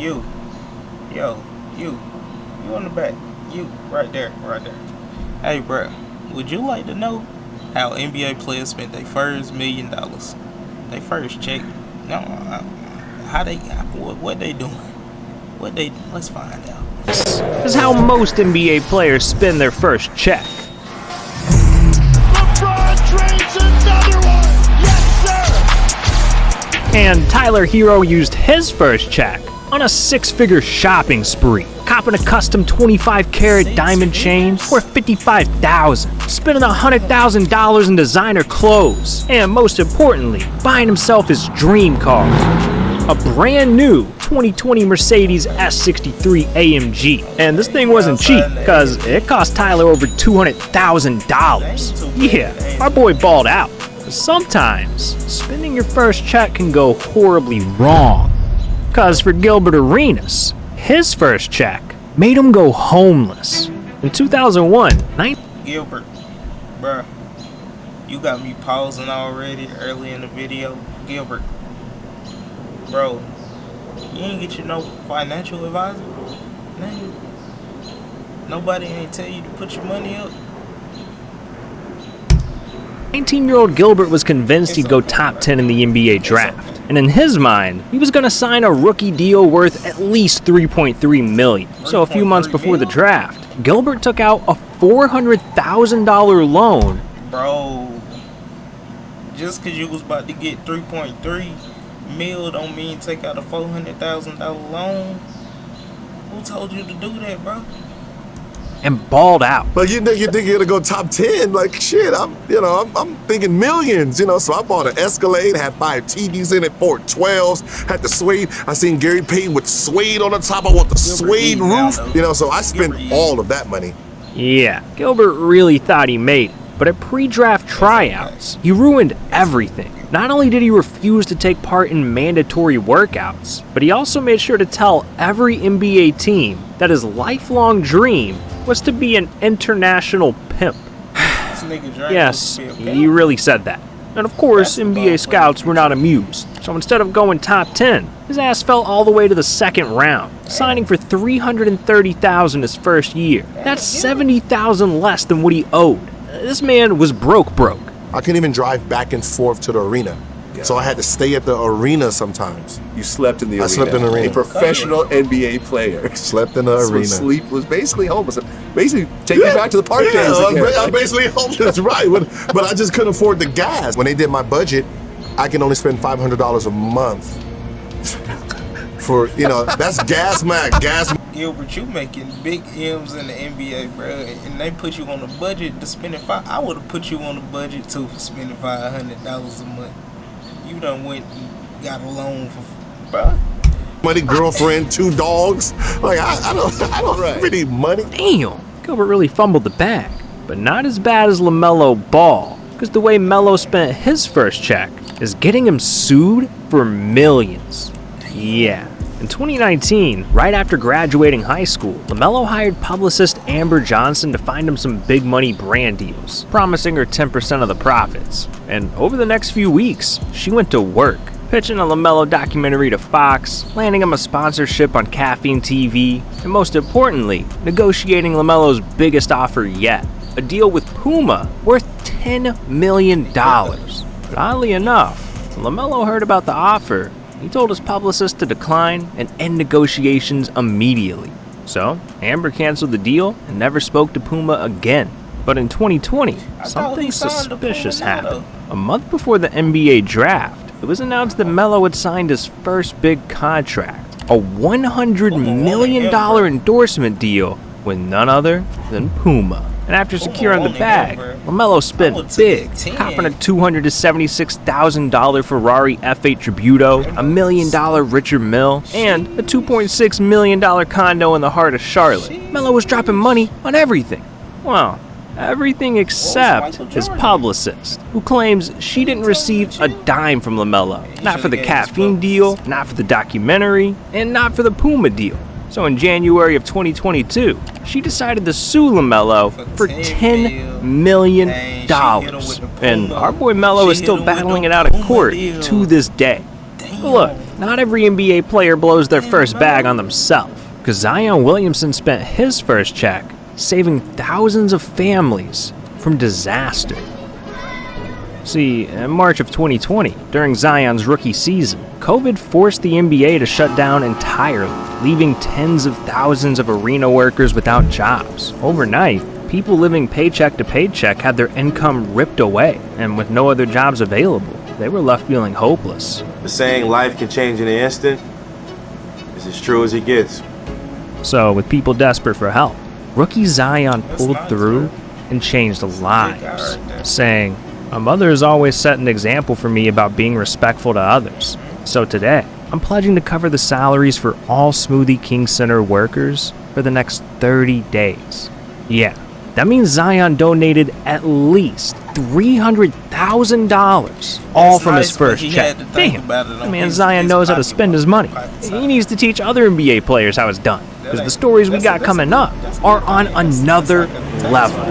You. Yo, you on the back. You, right there. Hey, bruh, would you like to know how NBA players spent their first $1 million? Their first check? No, what they doing? Let's find out. This is how most NBA players spend their first check. LeBron trades another one! Yes, sir! And Tyler Hero used his first check on a 6-figure shopping spree, copping a custom 25-carat diamond chain worth $55,000, spending $100,000 in designer clothes, and most importantly, buying himself his dream car, a brand new 2020 Mercedes S63 AMG. And this thing wasn't cheap, because it cost Tyler over $200,000. Yeah, our boy balled out. But sometimes, spending your first check can go horribly wrong. Because for Gilbert Arenas, his first check made him go homeless. In 2001, Gilbert, bruh, you got me pausing already early in the video. Gilbert, bro, you ain't get you no financial advisor? Man, nobody ain't tell you to put your money up? 19-year-old Gilbert was convinced he'd go top 10 in the NBA draft. And in his mind, he was going to sign a rookie deal worth at least $3.3 million. So a few months before the draft, Gilbert took out a $400,000 loan. Bro, just because you was about to get $3.3 million don't mean take out a $400,000 loan. Who told you to do that, bro? And balled out. Like you think you're gonna go top 10? Like shit, I'm thinking millions, So I bought an Escalade, had 5 TVs in it, 4 12s, had the suede. I seen Gary Payton with suede on the top. I want the suede roof, So I spent all of that money. Yeah, Gilbert really thought he made it, but at pre-draft tryouts, he ruined everything. Not only did he refuse to take part in mandatory workouts, but he also made sure to tell every NBA team that his lifelong dream was to be an international pimp. Yes, he really said that. And of course, NBA scouts were not amused. So instead of going top 10, his ass fell all the way to the second round, signing for $330,000 his first year. That's $70,000 less than what he owed. This man was broke. I couldn't even drive back and forth to the arena. So I had to stay at the arena sometimes. You slept in the arena. I slept in the arena. A professional NBA player. Slept in the arena. Sleep was basically homeless. Basically, take me back to the park days again. I'm basically homeless, right. But I just couldn't afford the gas. When they did my budget, I can only spend $500 a month for, that's gas. Gilbert, you making big M's in the NBA, bro, and they put you on a budget to spend it. I would have put you on a budget too for spending $500 a month. You done went and got a loan for, bro. Money, girlfriend, 2 dogs. Like I don't really need money. Damn, Gilbert really fumbled the bag, but not as bad as LaMelo Ball, because the way Melo spent his first check is getting him sued for millions. Yeah. In 2019, right after graduating high school, LaMelo hired publicist Amber Johnson to find him some big money brand deals, promising her 10% of the profits. And over the next few weeks, she went to work, pitching a LaMelo documentary to Fox, landing him a sponsorship on Caffeine TV, and most importantly, negotiating LaMelo's biggest offer yet, a deal with Puma worth $10 million. But oddly enough, when LaMelo heard about the offer, he told his publicist to decline and end negotiations immediately. So, Amber canceled the deal and never spoke to Puma again. But in 2020, something suspicious happened. A month before the NBA draft, it was announced that Melo had signed his first big contract, a $100 million endorsement deal with none other than Puma. And after securing the bag, LaMelo spent big, copping a $276,000 Ferrari F8 Tributo, a $1 million Richard Mille, and a $2.6 million condo in the heart of Charlotte. Melo was dropping money on everything. Well, everything except his publicist, who claims she didn't receive a dime from LaMelo. Not for the caffeine deal, not for the documentary, and not for the Puma deal. So in January of 2022, she decided to sue LaMelo for $10 million. And our boy Melo is still battling it out of court to this day. But look, not every NBA player blows their first bag on themselves, because Zion Williamson spent his first check saving thousands of families from disaster. See, in March of 2020, during Zion's rookie season, COVID forced the NBA to shut down entirely, leaving tens of thousands of arena workers without jobs. Overnight, people living paycheck to paycheck had their income ripped away, and with no other jobs available, they were left feeling hopeless. The saying life can change in an instant is as true as it gets. So, with people desperate for help, rookie Zion pulled through and changed lives, saying, "My mother has always set an example for me about being respectful to others. So today, I'm pledging to cover the salaries for all Smoothie King Center workers for the next 30 days. Yeah, that means Zion donated at least $300,000, all from his first check. Damn, man, Zion knows how to spend his money. He needs to teach other NBA players how it's done, because the stories we got coming up are on another level.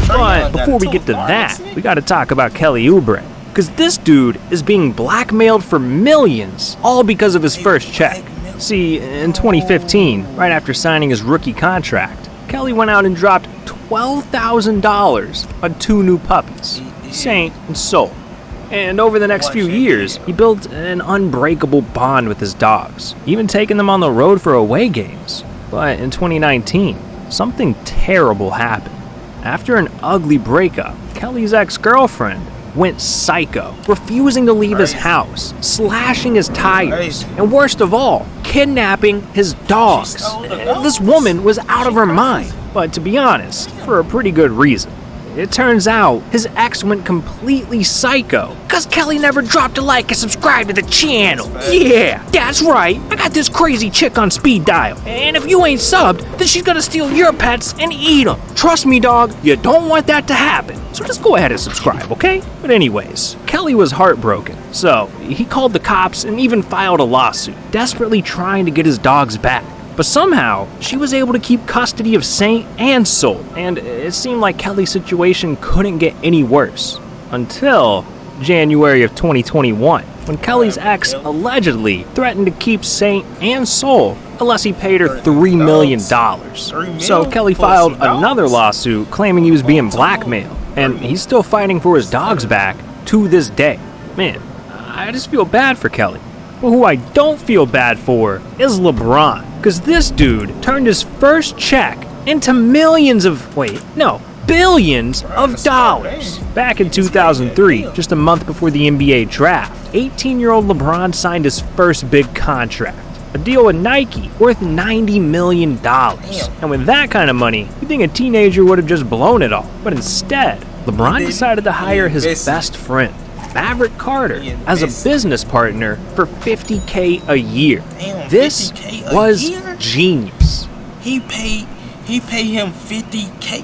But before we get to that, we gotta talk about Kelly Oubre, because this dude is being blackmailed for millions, all because of his first check. See, in 2015, right after signing his rookie contract, Kelly went out and dropped $12,000 on 2 new puppies, Saint and Soul. And over the next few years, he built an unbreakable bond with his dogs, even taking them on the road for away games. But in 2019, something terrible happened. After an ugly breakup, Kelly's ex-girlfriend went psycho, refusing to leave his house, slashing his tires, and worst of all, kidnapping his dogs. This woman was out of her mind, but to be honest, for a pretty good reason. It turns out his ex went completely psycho because Kelly never dropped a like and subscribed to the channel. Yeah, that's right. I got this crazy chick on speed dial. And if you ain't subbed, then she's gonna steal your pets and eat them. Trust me, dog, you don't want that to happen. So just go ahead and subscribe, okay? But anyways, Kelly was heartbroken. So he called the cops and even filed a lawsuit, desperately trying to get his dogs back. But somehow, she was able to keep custody of Saint and Soul, and it seemed like Kelly's situation couldn't get any worse. Until January of 2021, when Kelly's ex allegedly threatened to keep Saint and Soul unless he paid her $3 million. So Kelly filed another lawsuit claiming he was being blackmailed, and he's still fighting for his dogs back to this day. Man, I just feel bad for Kelly. But who I don't feel bad for is LeBron. Because this dude turned his first check into billions of dollars. Back in 2003, just a month before the NBA draft, 18-year-old LeBron signed his first big contract. A deal with Nike worth $90 million. And with that kind of money, you'd think a teenager would have just blown it all. But instead, LeBron decided to hire his best friend, Maverick Carter, as a business partner for $50K a year. This was genius. He paid him $50K.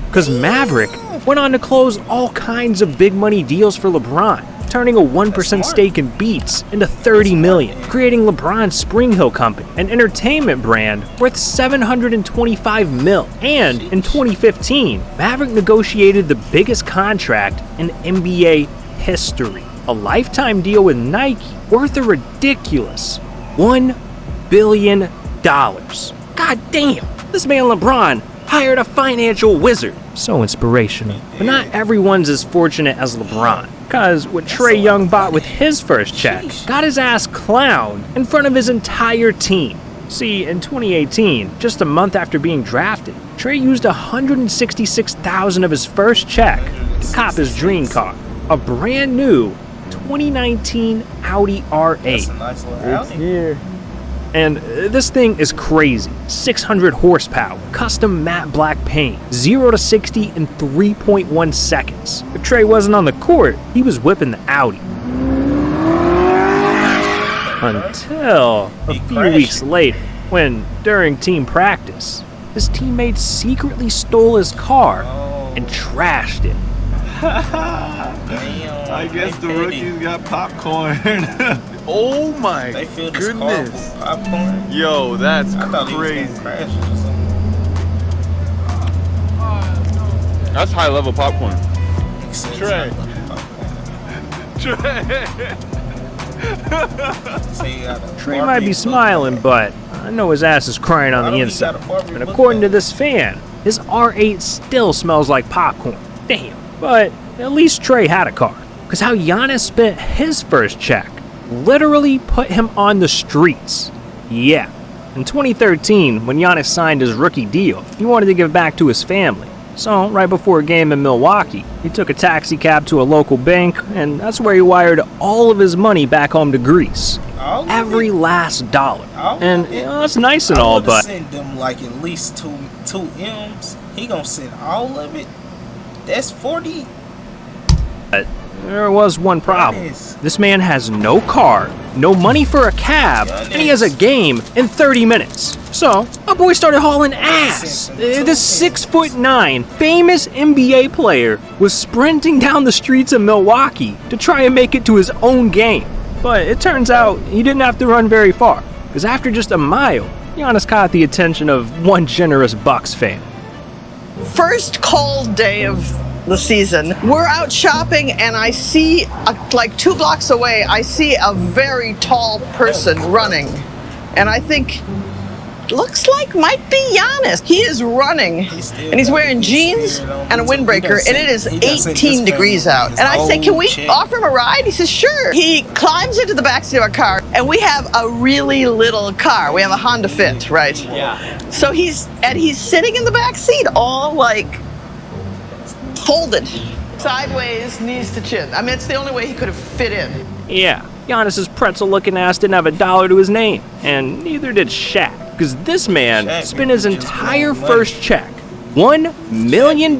Because Maverick went on to close all kinds of big money deals for LeBron, turning a 1% stake in Beats into $30 million, creating LeBron's Spring Hill Company, an entertainment brand worth $725 million. And in 2015, Maverick negotiated the biggest contract in NBA history, a lifetime deal with Nike worth a ridiculous $1 billion. God damn, this man LeBron hired a financial wizard. So inspirational. But not everyone's as fortunate as LeBron. Cause what Trae Young bought with his first check got his ass clowned in front of his entire team. See, in 2018, just a month after being drafted, Trae used $166,000 of his first check to cop his dream car, a brand new 2019 Audi R8. That's a nice little Audi. Here. And this thing is crazy. 600 horsepower, custom matte black paint, 0 to 60 in 3.1 seconds. If Trae wasn't on the court, he was whipping the Audi. Until a few weeks later, when, during team practice, his teammates secretly stole his car and trashed it. I guess the rookies got popcorn. Oh my They filled his car goodness. with popcorn. Yo, that's I thought he was crazy. gonna crash or something. That's high level popcorn. said Trey. Trey might be smiling, but I know his ass is crying on the inside. And according to this fan, his R8 still smells like popcorn. Damn. But at least Trey had a car. Because how Giannis spent his first check literally put him on the streets. Yeah. In 2013, when Giannis signed his rookie deal, he wanted to give back to his family. So, right before a game in Milwaukee, he took a taxi cab to a local bank, and that's where he wired all of his money back home to Greece. Every last dollar. And, you know, that's nice and all, but... send them like at least two M's. He gonna send all of it? That's 40. But there was one problem. This man has no car, no money for a cab, and he has a game in 30 minutes. So, my boy started hauling ass. This 6'9" famous NBA player was sprinting down the streets of Milwaukee to try and make it to his own game. But it turns out he didn't have to run very far, because after just a mile, Giannis caught the attention of one generous Bucks fan. First cold day of the season, we're out shopping and I see, like 2 blocks away, I see a very tall person running. And I think, looks like might be Giannis. He is running and he's wearing jeans and a windbreaker and it is 18 degrees out. And I say, can we offer him a ride? He says, sure. He climbs into the backseat of our car and we have a really little car. We have a Honda Fit, right? Yeah. So he's sitting in the back seat all like folded sideways, knees to chin. I mean, it's the only way he could have fit in. Yeah, Giannis's pretzel-looking ass didn't have a dollar to his name, and neither did Shaq, because this man spent his entire first check, $1 million,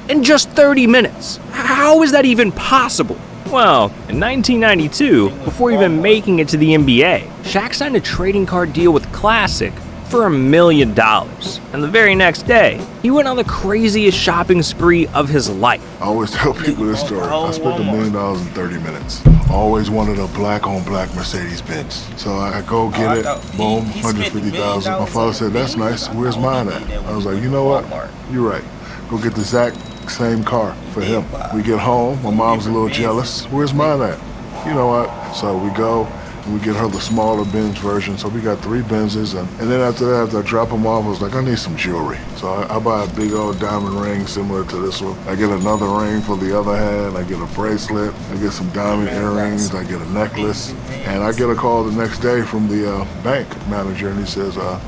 in just 30 minutes. How is that even possible? Well, in 1992, before even making it to the NBA, Shaq signed a trading card deal with Classic for $1 million. And the very next day, he went on the craziest shopping spree of his life. I always tell people this story. I spent $1 million in 30 minutes. I always wanted a black-on-black Mercedes-Benz. So I go get it, boom, $150,000. My father said, that's nice, where's mine at? I was like, you know what, you're right. Go get the exact same car for him. We get home, my mom's a little jealous, where's mine at? You know what, so we go, and we get her the smaller Benz version, so we got 3 Benzes, and then after that, after I drop them off, I was like, I need some jewelry. So I buy a big old diamond ring similar to this one. I get another ring for the other hand, I get a bracelet, I get some diamond earrings, I get a necklace, and I get a call the next day from the bank manager, and he says, I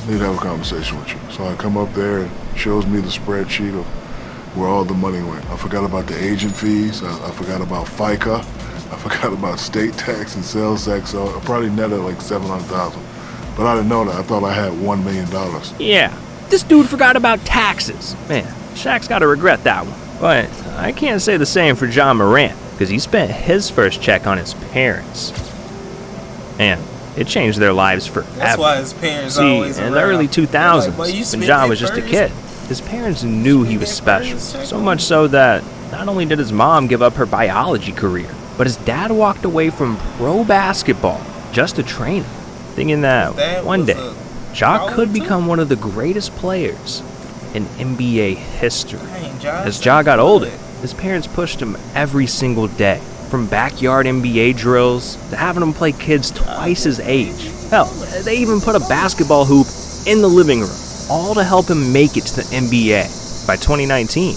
need to have a conversation with you. So I come up there and shows me the spreadsheet of where all the money went. I forgot about the agent fees, I forgot about FICA, I forgot about state tax and sales tax, so I probably netted like $700,000. But I didn't know that. I thought I had $1 million. Yeah, this dude forgot about taxes. Man, Shaq's gotta regret that one. But I can't say the same for John Morant, because he spent his first check on his parents. And it changed their lives forever. That's why his parents See, always in around. the early 2000s, Like, when John was just a kid, his parents knew he was special. So much so that not only did his mom give up her biology career, but his dad walked away from pro basketball just to train him, thinking that one day, Ja could become one of the greatest players in NBA history. As Ja got older, his parents pushed him every single day, from backyard NBA drills to having him play kids twice his age. Hell, they even put a basketball hoop in the living room, all to help him make it to the NBA. By 2019,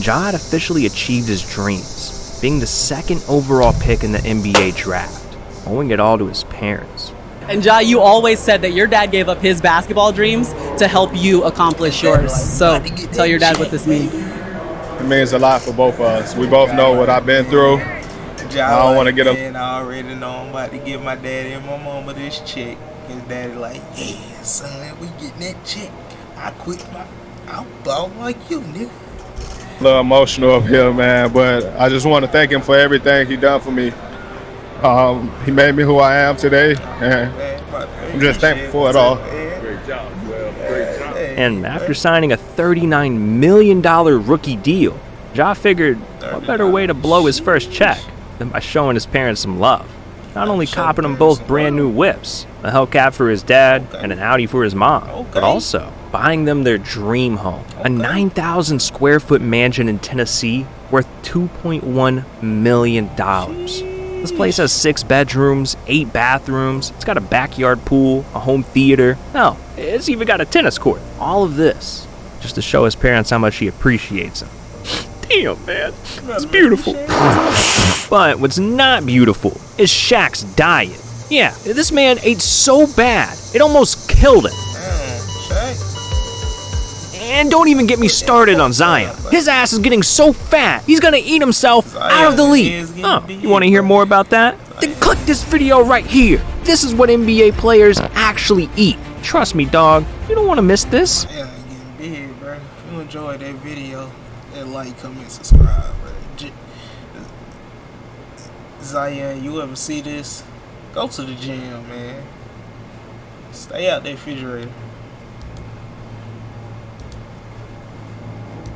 Ja had officially achieved his dreams, being the 2nd overall pick in the NBA draft, owing it all to his parents. And Ja, you always said that your dad gave up his basketball dreams to help you accomplish yours. So tell your dad what this means. It means a lot for both of us. We both know what I've been through. I don't want to get up. And I already know I'm about to give my daddy and my mama this check. His daddy like, yeah, son, we getting that check. I'll ball like you, nigga. A little emotional up here, man, but I just want to thank him for everything he done for me. He made me who I am today, and I'm just thankful for it all. Great job, well, great job. And after signing a $39 million rookie deal, Ja figured what better way to blow his first check than by showing his parents some love. Not only copping them both brand new whips, a Hellcat for his dad and an Audi for his mom, but also buying them their dream home, a 9,000 square foot mansion in Tennessee worth $2.1 million. This place has 6 bedrooms, 8 bathrooms, it's got a backyard pool, a home theater. Hell, it's even got a tennis court. All of this just to show his parents how much he appreciates him. Damn, man, it's beautiful. But what's not beautiful is Shaq's diet. Yeah, this man ate so bad, it almost killed him. And don't even get me started on Zion. His ass is getting so fat, he's gonna eat himself out of the league. Oh, you wanna hear more about that? Then click this video right here. This is what NBA players actually eat. Trust me, dog, you don't wanna miss this. Yeah, getting big, bro. If you enjoyed that video, that like, comment, subscribe, bro. Zion, you ever see this? Go to the gym, man. Stay out that refrigerator.